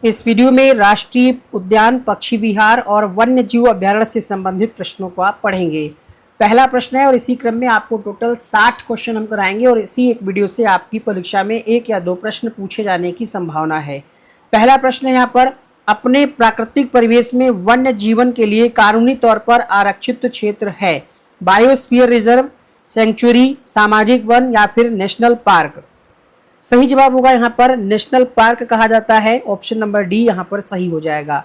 इस वीडियो में राष्ट्रीय उद्यान, पक्षी विहार और वन्य जीव अभ्यारण्य से संबंधित प्रश्नों को आप पढ़ेंगे। पहला प्रश्न है और इसी क्रम में आपको टोटल 60 क्वेश्चन हम कराएंगे और इसी एक वीडियो से आपकी परीक्षा में 1 या 2 प्रश्न पूछे जाने की संभावना है। पहला प्रश्न है यहाँ पर, अपने प्राकृतिक परिवेश में वन्य जीवन के लिए कानूनी तौर पर आरक्षित क्षेत्र है। बायोस्फीयर रिजर्व, सेंचुरी, सामाजिक वन या फिर नेशनल पार्क। सही जवाब होगा यहाँ पर नेशनल पार्क कहा जाता है। ऑप्शन नंबर डी यहाँ पर सही हो जाएगा।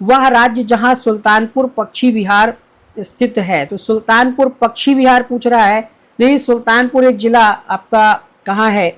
वह राज्य जहाँ सुल्तानपुर पक्षी विहार स्थित है, तो सुल्तानपुर पक्षी विहार पूछ रहा है। देखिए सुल्तानपुर एक जिला आपका कहाँ है,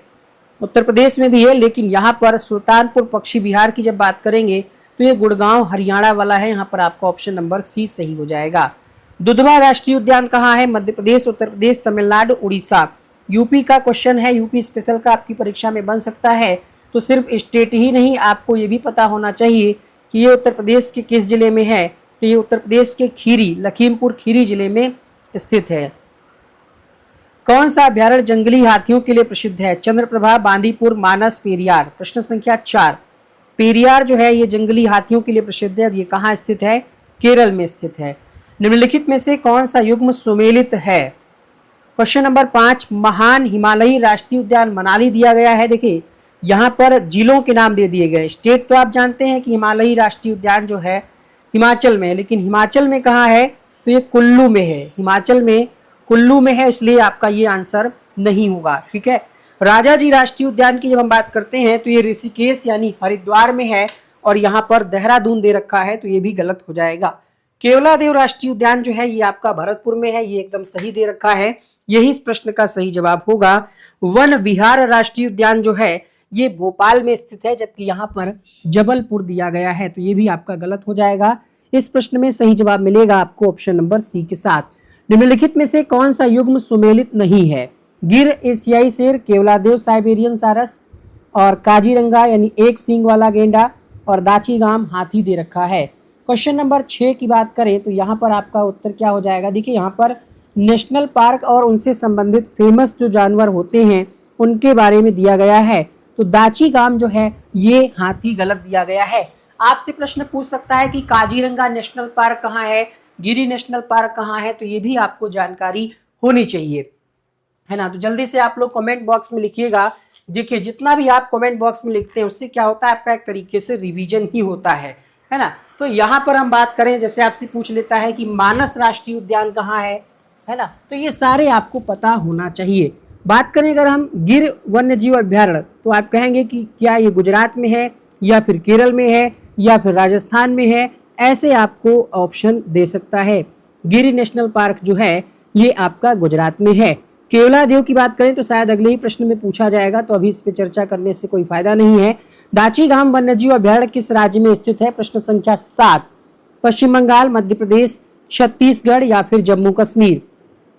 उत्तर प्रदेश में भी है, लेकिन यहाँ पर सुल्तानपुर पक्षी विहार की जब बात करेंगे तो ये गुड़गांव हरियाणा वाला है। यहाँ पर आपका ऑप्शन नंबर सी सही हो जाएगा। दुधवा राष्ट्रीय उद्यान कहाँ है, मध्य प्रदेश, उत्तर प्रदेश, तमिलनाडु, उड़ीसा। यूपी का क्वेश्चन है, यूपी स्पेशल का आपकी परीक्षा में बन सकता है। तो सिर्फ स्टेट ही नहीं, आपको ये भी पता होना चाहिए कि ये उत्तर प्रदेश के किस जिले में है। तो ये उत्तर प्रदेश के खीरी, लखीमपुर खीरी जिले में स्थित है। कौन सा अभ्यारण्य जंगली हाथियों के लिए प्रसिद्ध है? चंद्रप्रभा, बांदीपुर, मानस, पेरियार। प्रश्न संख्या 4। पेरियार जो है ये जंगली हाथियों के लिए प्रसिद्ध है। ये कहाँ स्थित है? केरल में स्थित है। निम्नलिखित में से कौन सा युग्म सुमेलित है? क्वेश्चन नंबर 5, महान हिमालयी राष्ट्रीय उद्यान मनाली दिया गया है। देखिए यहाँ पर जिलों के नाम दे दिए गए। स्टेट तो आप जानते हैं कि हिमालयी राष्ट्रीय उद्यान जो है हिमाचल में है, लेकिन हिमाचल में कहाँ है? तो ये कुल्लू में है। हिमाचल में कुल्लू में है, इसलिए आपका ये आंसर नहीं होगा। ठीक है। राजाजी राष्ट्रीय उद्यान की जब हम बात करते हैं तो ये ऋषिकेश यानी हरिद्वार में है और यहाँ पर देहरादून दे रखा है, तो ये भी गलत हो जाएगा। केवलादेव राष्ट्रीय उद्यान जो है ये आपका भरतपुर में है, ये एकदम सही दे रखा है। यही इस प्रश्न का सही जवाब होगा। वन विहार राष्ट्रीय उद्यान जो है ये भोपाल में स्थित है, जबकि यहाँ पर जबलपुर दिया गया है, तो ये भी आपका गलत हो जाएगा। इस प्रश्न में सही जवाब मिलेगा आपको ऑप्शन नंबर सी के साथ। निम्नलिखित में से कौन सा युग्म सुमेलित नहीं है? गिर एशियाई शेर, केवलादेव साइबेरियन सारस और काजीरंगा यानी एक सींग वाला गेंडा और दाचीगाम हाथी दे रखा है। क्वेश्चन नंबर 6 की बात करें तो यहाँ पर आपका उत्तर क्या हो जाएगा? देखिए यहाँ पर नेशनल पार्क और उनसे संबंधित फेमस जो जानवर होते हैं उनके बारे में दिया गया है। तो दाचीगाम जो है ये हाथी गलत दिया गया है। आपसे प्रश्न पूछ सकता है कि काजीरंगा नेशनल पार्क कहाँ है, गिरी नेशनल पार्क कहाँ है, तो ये भी आपको जानकारी होनी चाहिए, है ना। तो जल्दी से आप लोग कमेंट बॉक्स में लिखिएगा। देखिए जितना भी आप कमेंट बॉक्स में लिखते हैं उससे क्या होता है, आपका एक तरीके से रिवीजन ही होता है ना। तो यहाँ पर हम बात करें, जैसे आपसे पूछ लेता है कि मानस राष्ट्रीय उद्यान कहाँ है ना, तो ये सारे आपको पता होना चाहिए। बात करें अगर हम गिर वन्य जीव अभ्यारण्य, तो आप कहेंगे कि क्या ये गुजरात में है या फिर केरल में है या फिर राजस्थान में है, ऐसे आपको ऑप्शन दे सकता है। गिर नेशनल पार्क जो है ये आपका गुजरात में है। केवलादेव की बात करें तो शायद अगले ही प्रश्न में पूछा जाएगा, तो अभी इस पर चर्चा करने से कोई फायदा नहीं है। दाचीगाम वन्यजीव अभ्यारण्य किस राज्य में स्थित है? प्रश्न संख्या 7। पश्चिम बंगाल, मध्य प्रदेश, छत्तीसगढ़ या फिर जम्मू कश्मीर।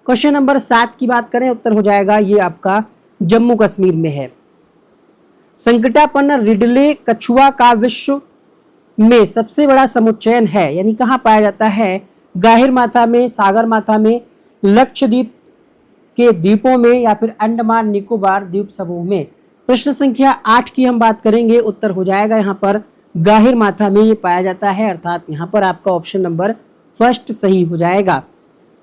क्वेश्चन नंबर 7 की बात करें, उत्तर हो जाएगा ये आपका जम्मू कश्मीर में है। संकटापन्न रिडले कछुआ का विश्व में सबसे बड़ा समुच्चयन है, यानी कहाँ पाया जाता है? गाहिर माथा में, सागर माथा में, लक्षद्वीप के द्वीपों में या फिर अंडमान निकोबार द्वीप समूह में। प्रश्न संख्या 8 की हम बात करेंगे, उत्तर हो जाएगा यहाँ पर गाहिर माथा में ये पाया जाता है, अर्थात यहाँ पर आपका ऑप्शन नंबर फर्स्ट सही हो जाएगा।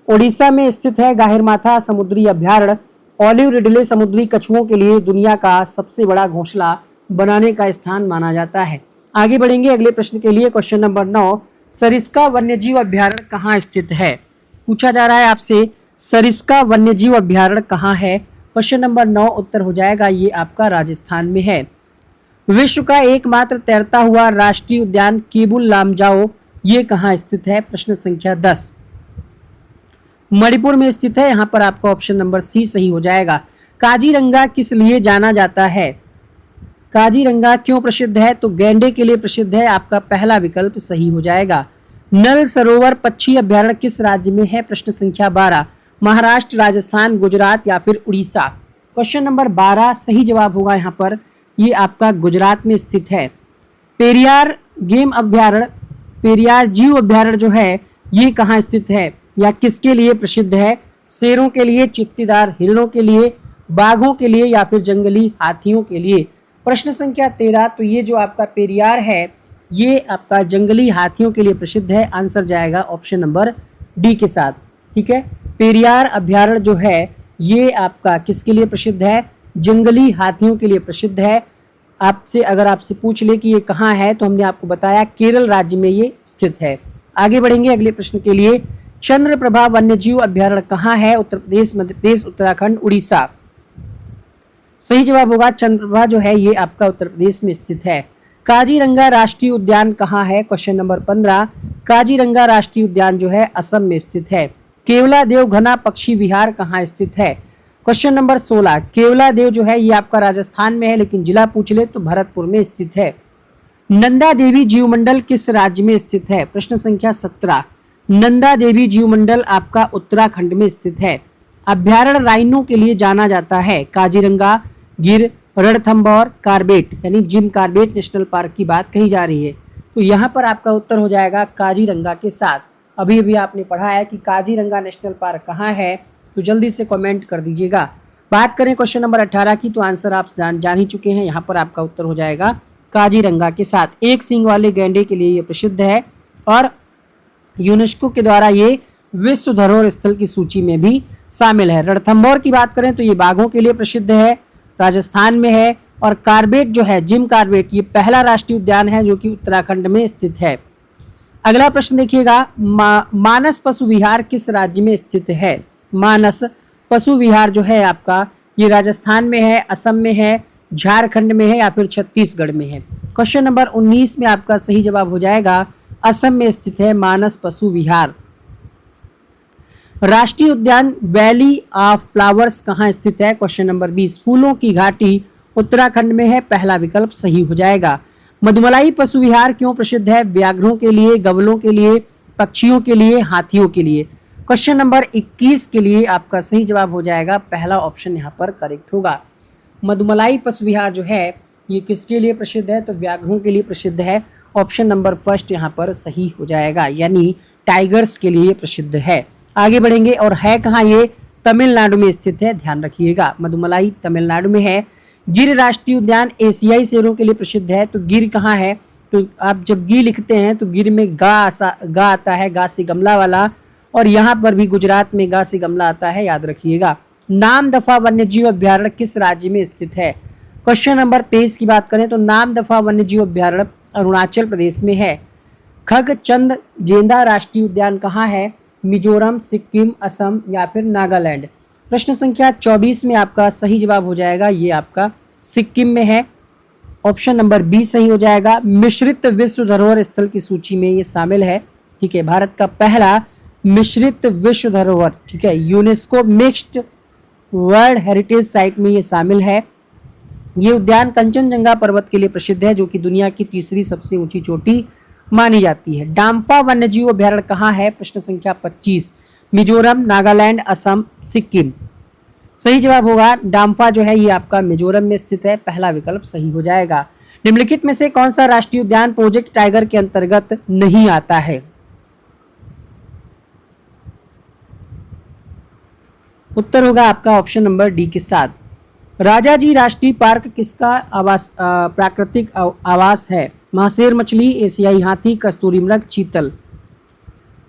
ओडिशा में स्थित है गाहिर माथा समुद्री अभ्यारण्य। ऑलिव रिडले समुद्री कछुओं के लिए दुनिया का सबसे बड़ा घोंसला बनाने का स्थान माना जाता है। आगे बढ़ेंगे अगले प्रश्न के लिए। क्वेश्चन नंबर 9, सरिस्का वन्यजीव अभ्यारण्य कहाँ स्थित है? पूछा जा रहा है आपसे सरिस्का वन्यजीव अभ्यारण्य कहाँ है? क्वेश्चन नंबर 9 उत्तर हो जाएगा ये आपका राजस्थान में है। विश्व का एकमात्र तैरता हुआ राष्ट्रीय उद्यान केबुल लामजाओ ये कहाँ स्थित है? प्रश्न संख्या 10। मणिपुर में स्थित है। यहाँ पर आपका ऑप्शन नंबर सी सही हो जाएगा। काजीरंगा किस लिए जाना जाता है? काजीरंगा क्यों प्रसिद्ध है? तो गैंडे के लिए प्रसिद्ध है, आपका पहला विकल्प सही हो जाएगा। नल सरोवर पक्षी अभ्यारण्य किस राज्य में है? प्रश्न संख्या 12। महाराष्ट्र, राजस्थान, गुजरात या फिर उड़ीसा। क्वेश्चन नंबर 12 सही जवाब होगा यहाँ पर, ये आपका गुजरात में स्थित है। पेरियार गेम अभ्यारण्य, पेरियार जीव अभ्यारण्य जो है ये कहाँ स्थित है या किसके लिए प्रसिद्ध है? शेरों के लिए, चित्तीदार हिरणों के लिए, बाघों के लिए या फिर जंगली हाथियों के लिए। प्रश्न संख्या 13, तो ये जो आपका पेरियार है ये आपका जंगली हाथियों के लिए प्रसिद्ध है। आंसर जाएगा ऑप्शन नंबर डी के साथ। ठीक है, पेरियार अभ्यारण्य जो है ये आपका किसके लिए प्रसिद्ध है? जंगली हाथियों के लिए प्रसिद्ध है। आपसे अगर आपसे पूछ ले कि ये कहाँ है तो हमने आपको बताया केरल राज्य में ये स्थित है। आगे बढ़ेंगे अगले प्रश्न के लिए। चंद्रप्रभा वन्यजीव अभ्यारण्य कहाँ है? उत्तर प्रदेश, मध्य प्रदेश, उत्तराखंड, उड़ीसा। सही जवाब होगा चंद्रप्रभा जो है ये आपका उत्तर प्रदेश में स्थित है। काजीरंगा राष्ट्रीय उद्यान कहाँ है? क्वेश्चन नंबर 15, काजीरंगा राष्ट्रीय उद्यान जो है असम में स्थित है। केवलादेव घना पक्षी विहार कहाँ स्थित है? क्वेश्चन नंबर 16, केवलादेव जो है ये आपका राजस्थान में है, लेकिन जिला पूछ ले तो भरतपुर में स्थित है। नंदा देवी जीवमंडल किस राज्य में स्थित है? प्रश्न संख्या 17, नंदा देवी जीवमंडल आपका उत्तराखंड में स्थित है। अभ्यारण्य राइनो के लिए जाना जाता है। काजीरंगा, गिर, रणथंभौर, कार्बेट, यानी जिम कार्बेट नेशनल पार्क की बात कही जा रही है। तो यहाँ पर आपका उत्तर हो जाएगा काजीरंगा के साथ। अभी अभी आपने पढ़ा है कि काजीरंगा नेशनल पार्क कहाँ है, तो जल्दी से कमेंट कर दीजिएगा। बात करें क्वेश्चन नंबर 18 की, तो आंसर आप जान ही चुके हैं। यहाँ पर आपका उत्तर हो जाएगा काजीरंगा के साथ। एक सींग वाले गैंडे के लिए ये प्रसिद्ध है और यूनेस्को के द्वारा ये विश्व धरोहर स्थल की सूची में भी शामिल है। रणथंभौर की बात करें तो ये बाघों के लिए प्रसिद्ध है, राजस्थान में है। और कार्बेट जो है, जिम कार्बेट, ये पहला राष्ट्रीय उद्यान है जो कि उत्तराखंड में स्थित है। अगला प्रश्न देखिएगा, मानस पशु विहार किस राज्य में स्थित है? मानस पशु विहार जो है आपका ये राजस्थान में है, असम में है, झारखंड में है या फिर छत्तीसगढ़ में है। क्वेश्चन नंबर 19 में आपका सही जवाब हो जाएगा असम में स्थित है मानस पशु विहार। राष्ट्रीय उद्यान वैली ऑफ फ्लावर्स कहाँ स्थित है? क्वेश्चन नंबर 20, फूलों की घाटी उत्तराखंड में है। पहला विकल्प सही हो जाएगा। मधुमलाई पशु विहार क्यों प्रसिद्ध है? व्याघ्रों के लिए, गबलों के लिए, पक्षियों के लिए, हाथियों के लिए। क्वेश्चन नंबर 21 के लिए आपका सही जवाब हो जाएगा पहला ऑप्शन यहाँ पर करेक्ट होगा। मधुमलाई पशु विहार जो है ये किसके लिए प्रसिद्ध है? तो व्याघ्रों के लिए प्रसिद्ध है। ऑप्शन नंबर फर्स्ट यहाँ पर सही हो जाएगा, यानी टाइगर्स के लिए प्रसिद्ध है। आगे बढ़ेंगे, और है कहाँ ये? तमिलनाडु में स्थित है, ध्यान रखिएगा। मधुमलाई तमिलनाडु में है। गिर राष्ट्रीय उद्यान एशियाई शेरों के लिए प्रसिद्ध है। तो गिर कहाँ है? तो आप जब गिर लिखते हैं तो गिर में गा आता है, गा से गमला वाला, और यहाँ पर भी गुजरात में गा से गमला आता है, याद रखिएगा। नामदफा वन्यजीव अभ्यारण्य किस राज्य में स्थित है? क्वेश्चन नंबर 23 की बात करें तो नामदफा वन्यजीव अभ्यारण्य अरुणाचल प्रदेश में है। खगचंद जेंदा राष्ट्रीय उद्यान कहाँ है? मिजोरम, सिक्किम, असम या फिर नागालैंड। प्रश्न संख्या 24 में आपका सही जवाब हो जाएगा ये आपका सिक्किम में है। ऑप्शन नंबर बी सही हो जाएगा। मिश्रित विश्व धरोहर स्थल की सूची में ये शामिल है। ठीक है, भारत का पहला मिश्रित विश्व धरोहर, ठीक है, UNESCO mixed world heritage site में ये शामिल है। ये उद्यान कंचनजंगा पर्वत के लिए प्रसिद्ध है, जो कि दुनिया की तीसरी सबसे ऊंची चोटी मानी जाती है। डाम्फा वन्यजीव अभ्यारण्य कहाँ है? प्रश्न संख्या 25, मिजोरम, नागालैंड, असम, सिक्किम। सही जवाब होगा डाम्फा जो है ये आपका मिजोरम में स्थित है। पहला विकल्प सही हो जाएगा। निम्नलिखित में से कौन सा राष्ट्रीय उद्यान प्रोजेक्ट टाइगर के अंतर्गत नहीं आता है? उत्तर होगा आपका ऑप्शन नंबर डी के साथ। राजाजी राष्ट्रीय पार्क किसका प्राकृतिक आवास है? महाशेर मछली, एशियाई हाथी, कस्तूरी मृग, चीतल।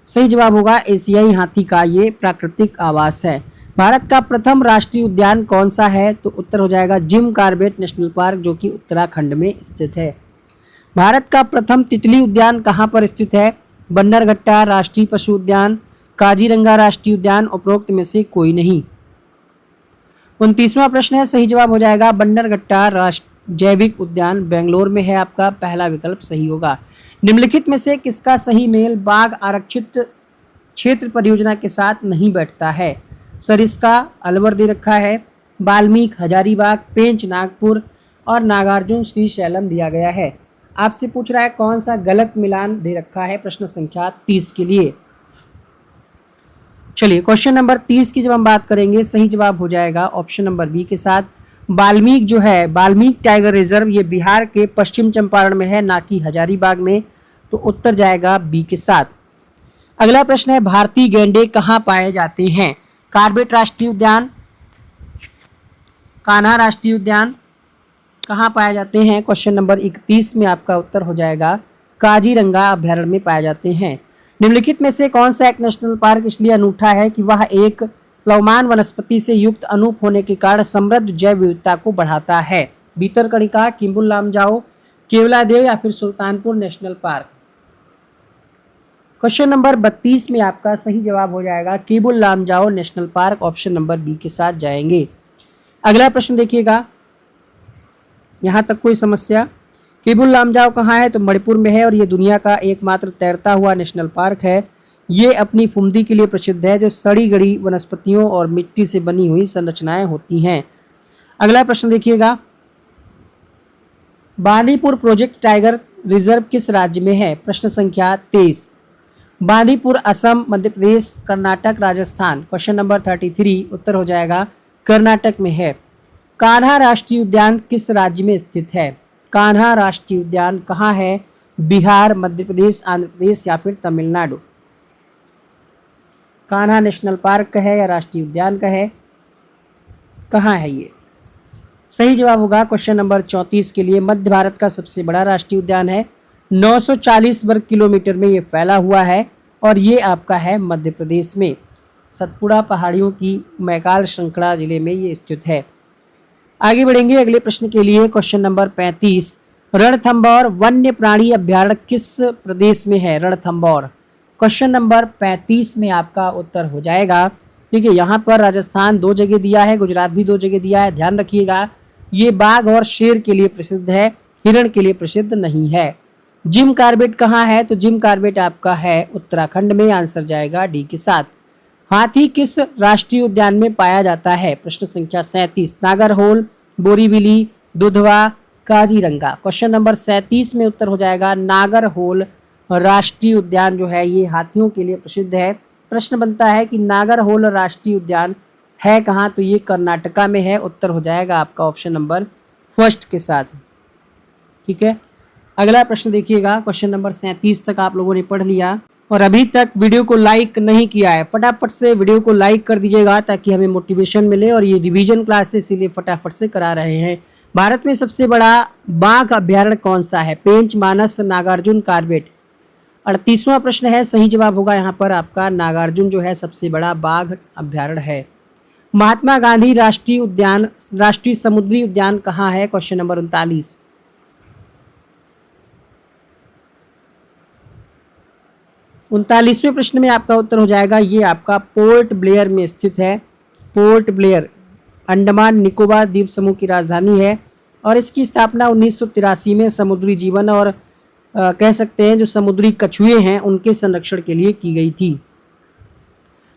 सही जवाब होगा एशियाई हाथी का ये प्राकृतिक आवास है। भारत का प्रथम राष्ट्रीय उद्यान कौन सा है? तो उत्तर हो जाएगा जिम कार्बेट नेशनल पार्क, जो कि उत्तराखंड में स्थित है। भारत का प्रथम तितली उद्यान कहाँ पर स्थित है? बन्नरघट्टा राष्ट्रीय पशु उद्यान, काजीरंगा राष्ट्रीय उद्यान, उपरोक्त में से कोई नहीं। 29वां प्रश्न है, सही जवाब हो जाएगा बन्नरघट्टा जैविक उद्यान, बेंगलोर में है। आपका पहला विकल्प सही होगा। निम्नलिखित में से किसका सही मेल बाघ आरक्षित क्षेत्र परियोजना के साथ नहीं बैठता है? सरिस्का, अलवर दे रखा है, वाल्मीकि हजारीबाग, पेंच नागपुर और नागार्जुन श्रीशैलम दिया गया है। आपसे पूछ रहा है कौन सा गलत मिलान दे रखा है प्रश्न संख्या 30 के लिए। चलिए क्वेश्चन नंबर 30 की जब हम बात करेंगे, सही जवाब हो जाएगा ऑप्शन नंबर बी के साथ। वाल्मीकि जो है, वाल्मीकि टाइगर रिजर्व, ये बिहार के पश्चिम चंपारण में है, ना कि हजारीबाग में। तो उत्तर जाएगा बी के साथ। अगला प्रश्न है, भारतीय गैंडे कहाँ पाए जाते हैं? कार्बेट राष्ट्रीय उद्यान, कान्हा राष्ट्रीय उद्यान, कहाँ पाए जाते हैं? क्वेश्चन नंबर 31 में आपका उत्तर हो जाएगा काजीरंगा अभ्यारण्य में पाए जाते हैं। निम्नलिखित में से कौन सा एक नेशनल पार्क इसलिए अनूठा है कि वह एक प्लवमान वनस्पति से युक्त अनूप होने के कारण समृद्ध जैव विविधता को बढ़ाता है? भीतरकनिका, किम्बुल लामजाओ, केवलादेव या फिर Sultanpur national park? Question number 32 में आपका सही जवाब हो जाएगा Keibul Lamjao national park, option number B के साथ जाएंगे। अगला प्रश्न देखिएगा, यहाँ तक कोई समस्या? केबुल लामजाओ कहाँ है? तो मणिपुर में है और ये दुनिया का एकमात्र तैरता हुआ नेशनल पार्क है। ये अपनी फुमदी के लिए प्रसिद्ध है, जो सड़ी गड़ी वनस्पतियों और मिट्टी से बनी हुई संरचनाएं होती हैं। अगला प्रश्न देखिएगा, बांदीपुर प्रोजेक्ट टाइगर रिजर्व किस राज्य में है? प्रश्न संख्या 23। बांदीपुर असम, मध्य प्रदेश, कर्नाटक, राजस्थान? क्वेश्चन नंबर 33 उत्तर हो जाएगा कर्नाटक में है। कान्हा राष्ट्रीय उद्यान किस राज्य में स्थित है? कान्हा राष्ट्रीय उद्यान कहाँ है? बिहार, मध्य प्रदेश, आंध्र प्रदेश या फिर तमिलनाडु? कान्हा नेशनल पार्क का है या राष्ट्रीय उद्यान का है? कहाँ है ये? सही जवाब होगा क्वेश्चन नंबर 34 के लिए मध्य भारत का सबसे बड़ा राष्ट्रीय उद्यान है। 940 वर्ग किलोमीटर में ये फैला हुआ है और ये आपका है मध्य प्रदेश में सतपुड़ा पहाड़ियों की मैकाल श्रृंखला जिले में ये स्थित है। आगे बढ़ेंगे अगले प्रश्न के लिए। क्वेश्चन नंबर 35, रणथंभौर वन्य प्राणी अभ्यारण्य किस प्रदेश में है? रणथंभौर। क्वेश्चन नंबर 35 में आपका उत्तर हो जाएगा, ठीक है, यहाँ पर राजस्थान 2 जगह दिया है, गुजरात भी 2 जगह दिया है। ध्यान रखिएगा, ये बाघ और शेर के लिए प्रसिद्ध है, हिरण के लिए प्रसिद्ध नहीं है। जिम कार्बेट कहाँ है? तो जिम कार्बेट आपका है उत्तराखंड में, आंसर जाएगा डी के साथ। हाथी किस राष्ट्रीय उद्यान में पाया जाता है? प्रश्न संख्या 37। नागरहोल, बोरीवली, दुधवा, काजीरंगा? क्वेश्चन नंबर 37 में उत्तर हो जाएगा नागरहोल राष्ट्रीय उद्यान जो है ये हाथियों के लिए प्रसिद्ध है। प्रश्न बनता है कि नागरहोल राष्ट्रीय उद्यान है कहाँ? तो ये कर्नाटका में है। उत्तर हो जाएगा आपका ऑप्शन नंबर फर्स्ट के साथ, ठीक है। अगला प्रश्न देखिएगा, क्वेश्चन नंबर 37 तक आप लोगों ने पढ़ लिया और अभी तक वीडियो को लाइक नहीं किया है, फटाफट से वीडियो को लाइक कर दीजिएगा ताकि हमें मोटिवेशन मिले। और ये रिवीजन क्लास है इसीलिए फटाफट से करा रहे हैं। भारत में सबसे बड़ा बाघ अभ्यारण्य कौन सा है? पेंच, मानस, नागार्जुन, कार्बेट? 38वां प्रश्न है, सही जवाब होगा यहाँ पर आपका नागार्जुन जो है सबसे बड़ा बाघ अभ्यारण्य है। महात्मा गांधी राष्ट्रीय उद्यान, राष्ट्रीय समुद्री उद्यान कहाँ है? Question number 39। 39वें प्रश्न में आपका उत्तर हो जाएगा, ये आपका पोर्ट ब्लेयर में स्थित है। पोर्ट ब्लेयर अंडमान निकोबार द्वीप समूह की राजधानी है और इसकी स्थापना 1983 में समुद्री जीवन और कह सकते हैं जो समुद्री कछुए हैं उनके संरक्षण के लिए की गई थी।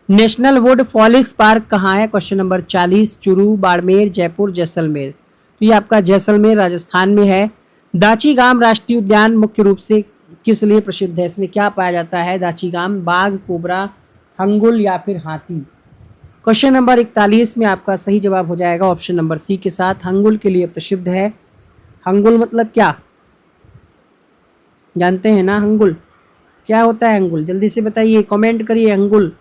नेशनल वुड फॉरेस्ट पार्क कहाँ है? Question number 40। चुरू, बाड़मेर, जयपुर, जैसलमेर? तो ये आपका जैसलमेर राजस्थान में है। दाचीगाम राष्ट्रीय उद्यान मुख्य रूप से किस लिए प्रसिद्ध है? इसमें क्या पाया जाता है? दाचीगाम बाघ, कोबरा, हंगुल या फिर हाथी? क्वेश्चन नंबर 41 में आपका सही जवाब हो जाएगा ऑप्शन नंबर सी के साथ, हंगुल के लिए प्रसिद्ध है। हंगुल मतलब क्या जानते हैं ना? हंगुल क्या होता है? हंगुल जल्दी से बताइए, कमेंट करिए। हंगुल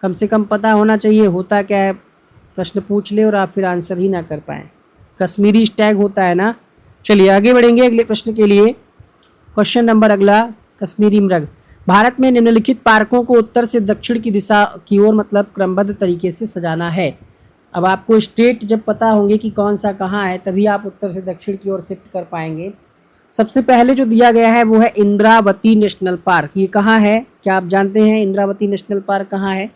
कम से कम पता होना चाहिए होता क्या है। प्रश्न पूछ ले और आप फिर आंसर ही ना कर पाएँ। कश्मीरी स्टैग होता है ना। चलिए आगे बढ़ेंगे अगले प्रश्न के लिए। क्वेश्चन नंबर अगला, कश्मीरी मृग। भारत में निम्नलिखित पार्कों को उत्तर से दक्षिण की दिशा की ओर मतलब क्रमबद्ध तरीके से सजाना है। अब आपको स्टेट जब पता होंगे कि कौन सा कहाँ है तभी आप उत्तर से दक्षिण की ओर शिफ्ट कर पाएंगे। सबसे पहले जो दिया गया है वो है इंद्रावती नेशनल पार्क। ये कहाँ है? क्या आप जानते हैं इंद्रावती नेशनल पार्क कहाँ है?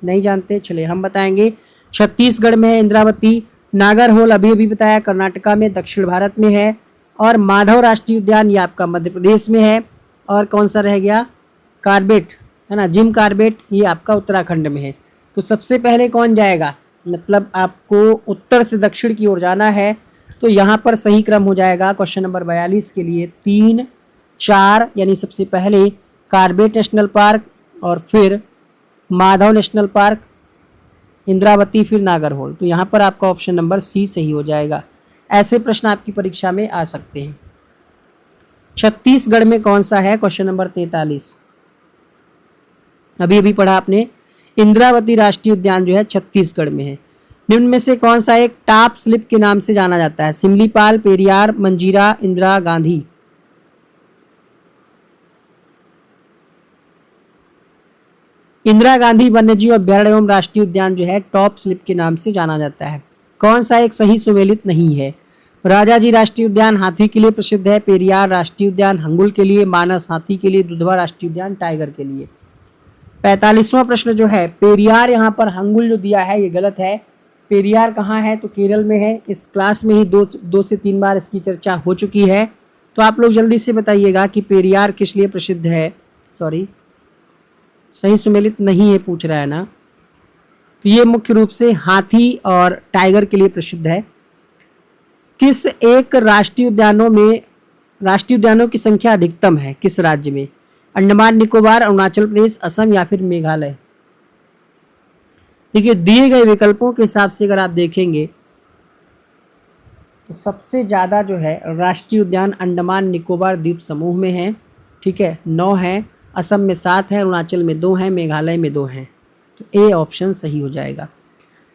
नहीं जानते? चलिए हम बताएंगे। छत्तीसगढ़ में है इंद्रावती। नागरहोल अभी अभी बताया कर्नाटका में, दक्षिण भारत में है। और माधव राष्ट्रीय उद्यान ये आपका मध्य प्रदेश में है। और कौन सा रह गया? कार्बेट है ना, जिम कार्बेट, ये आपका उत्तराखंड में है। तो सबसे पहले कौन जाएगा? मतलब आपको उत्तर से दक्षिण की ओर जाना है तो यहाँ पर सही क्रम हो जाएगा क्वेश्चन नंबर 42 के लिए 3, 4, यानी सबसे पहले कार्बेट नेशनल पार्क और फिर माधव नेशनल पार्क, इंद्रावती, फिर नागरहोल। तो यहाँ पर आपका ऑप्शन नंबर सी सही हो जाएगा। ऐसे प्रश्न आपकी परीक्षा में आ सकते हैं। छत्तीसगढ़ में कौन सा है? क्वेश्चन नंबर 43 अभी अभी पढ़ा आपने। इंद्रावती राष्ट्रीय उद्यान जो है छत्तीसगढ़ में है। निम्न में से कौन सा एक टॉप स्लिप के नाम से जाना जाता है? सिमलीपाल, पेरियार, मंजीरा, इंदिरा गांधी। इंदिरा गांधी वन्यजीव अभ्यारण्य एवं राष्ट्रीय उद्यान जो है टॉप स्लिप के नाम से जाना जाता है। कौन सा एक सही सुमेलित नहीं है? राजाजी राष्ट्रीय उद्यान हाथी के लिए प्रसिद्ध है, पेरियार राष्ट्रीय उद्यान हंगुल के लिए, मानस हाथी के लिए, दुधवा राष्ट्रीय उद्यान टाइगर के लिए। 45वां प्रश्न जो है, पेरियार यहाँ पर हंगुल जो दिया है ये गलत है। पेरियार कहाँ है? तो केरल में है। इस क्लास में ही दो से तीन बार इसकी चर्चा हो चुकी है। तो आप लोग जल्दी से बताइएगा कि पेरियार किस लिए प्रसिद्ध है। सॉरी, सही सुमेलित नहीं है पूछ रहा है ना। तो ये मुख्य रूप से हाथी और टाइगर के लिए प्रसिद्ध है। किस एक राष्ट्रीय उद्यानों की संख्या अधिकतम है किस राज्य में? अंडमान निकोबार, अरुणाचल प्रदेश, असम या फिर मेघालय। देखिए दिए गए विकल्पों के हिसाब से अगर आप देखेंगे तो सबसे ज़्यादा जो है राष्ट्रीय उद्यान अंडमान निकोबार द्वीप समूह में है। ठीक है, 9 है, असम में 7 है, अरुणाचल में 2 है, मेघालय में 2 हैं। तो ए ऑप्शन सही हो जाएगा।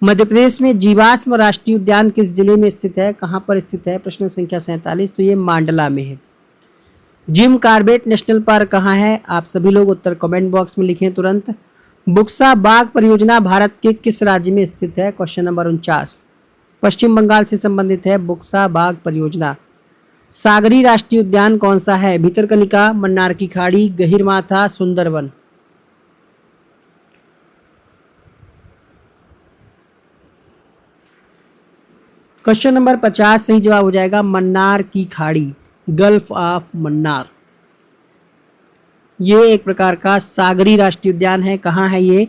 मध्य प्रदेश में जीवाश्म राष्ट्रीय उद्यान किस जिले में स्थित है? कहाँ पर स्थित है? प्रश्न संख्या 47। तो ये मांडला में है। जिम कॉर्बेट नेशनल पार्क कहाँ है? आप सभी लोग उत्तर कमेंट बॉक्स में लिखें तुरंत। बुक्सा बाग परियोजना भारत के किस राज्य में स्थित है? Question number 49। पश्चिम बंगाल से संबंधित है बुक्सा बाग परियोजना। सागरी राष्ट्रीय उद्यान कौन सा है? भितरकनिका, मन्नार की खाड़ी, गहिरमाथा, सुंदरवन। क्वेश्चन नंबर 50 सही जवाब हो जाएगा मन्नार की खाड़ी, गल्फ ऑफ मन्नार। ये एक प्रकार का सागरी राष्ट्रीय उद्यान है। कहाँ है ये?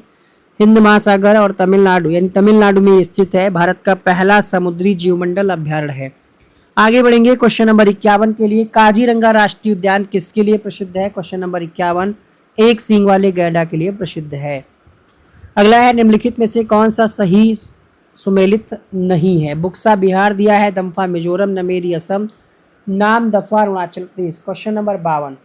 हिंद महासागर और तमिलनाडु यानी तमिलनाडु में स्थित है। भारत का पहला समुद्री जीवमंडल अभ्यारण्य है। आगे बढ़ेंगे क्वेश्चन नंबर 51 के लिए। काजीरंगा राष्ट्रीय उद्यान किसके लिए प्रसिद्ध है? क्वेश्चन नंबर 51 एक सींग वाले गैंडा के लिए प्रसिद्ध है। अगला है निम्नलिखित में से कौन सा सही सुमेलित नहीं है? बुक्सा बिहार दिया है, दम्फा मिजोरम, नमेरी असम, नाम दफा अरुणाचल प्रदेश। क्वेश्चन नंबर 52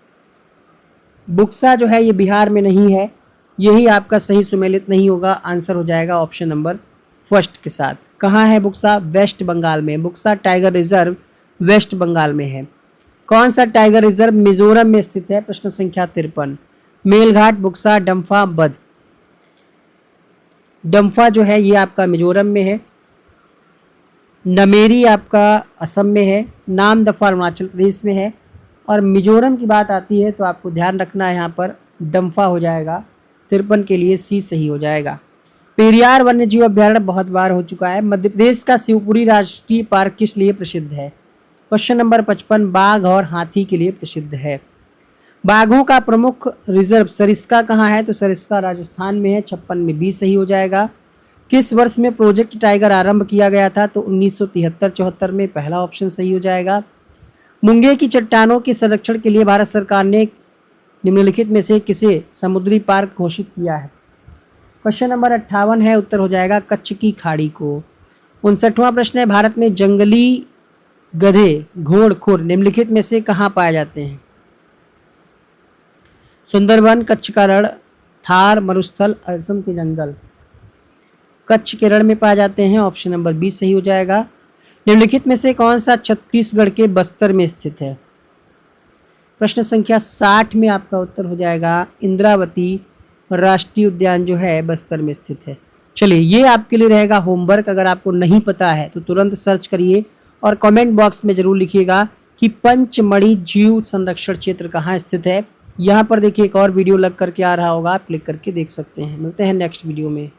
बुक्सा जो है ये बिहार में नहीं है, यही आपका सही सुमेलित नहीं होगा। आंसर हो जाएगा ऑप्शन नंबर फर्स्ट के साथ। कहाँ है बुक्सा? वेस्ट बंगाल में। बुक्सा टाइगर रिजर्व वेस्ट बंगाल में है। कौन सा टाइगर रिजर्व मिजोरम में स्थित है? प्रश्न संख्या 53। मेलघाट, बुक्सा, डम्फा, बद। डम्फा जो है ये आपका मिजोरम में है, नमेरी आपका असम में है, नाम दफा अरुणाचल प्रदेश में है, और मिजोरम की बात आती है तो आपको ध्यान रखना है यहाँ पर डम्फा हो जाएगा। 53 के लिए सी सही हो जाएगा। पेरियार वन्यजीव अभ्यारण्य बहुत बार हो चुका है। मध्य प्रदेश का शिवपुरी राष्ट्रीय पार्क किस लिए प्रसिद्ध है? क्वेश्चन नंबर 55 बाघ और हाथी के लिए प्रसिद्ध है। बाघों का प्रमुख रिजर्व सरिस्का कहाँ है? तो सरिस्का राजस्थान में है। 56 में बी सही हो जाएगा। किस वर्ष में प्रोजेक्ट टाइगर आरंभ किया गया था? तो 1973-74 में, पहला ऑप्शन सही हो जाएगा। मुंगे की चट्टानों के संरक्षण के लिए भारत सरकार ने निम्नलिखित में से किसे समुद्री पार्क घोषित किया है? क्वेश्चन नंबर 58 है, उत्तर हो जाएगा कच्छ की खाड़ी को। 59वां प्रश्न है, भारत में जंगली गधे घोड़खुर निम्नलिखित में से कहाँ पाए जाते हैं? सुंदरवन, कच्छ का रण, थार मरुस्थल, असम के जंगल। कच्छ के रण में पाए जाते हैं। ऑप्शन नंबर बी सही हो जाएगा। निम्नलिखित में से कौन सा छत्तीसगढ़ के बस्तर में स्थित है? प्रश्न संख्या 60 में आपका उत्तर हो जाएगा इंद्रावती राष्ट्रीय उद्यान जो है बस्तर में स्थित है। चलिए ये आपके लिए रहेगा होमवर्क। अगर आपको नहीं पता है तो तुरंत सर्च करिए और कमेंट बॉक्स में जरूर लिखिएगा कि पंचमढ़ी जीव संरक्षण क्षेत्र कहाँ स्थित है। यहाँ पर देखिए एक और वीडियो लग करके आ रहा होगा, आप क्लिक करके देख सकते हैं। मिलते हैं नेक्स्ट वीडियो में।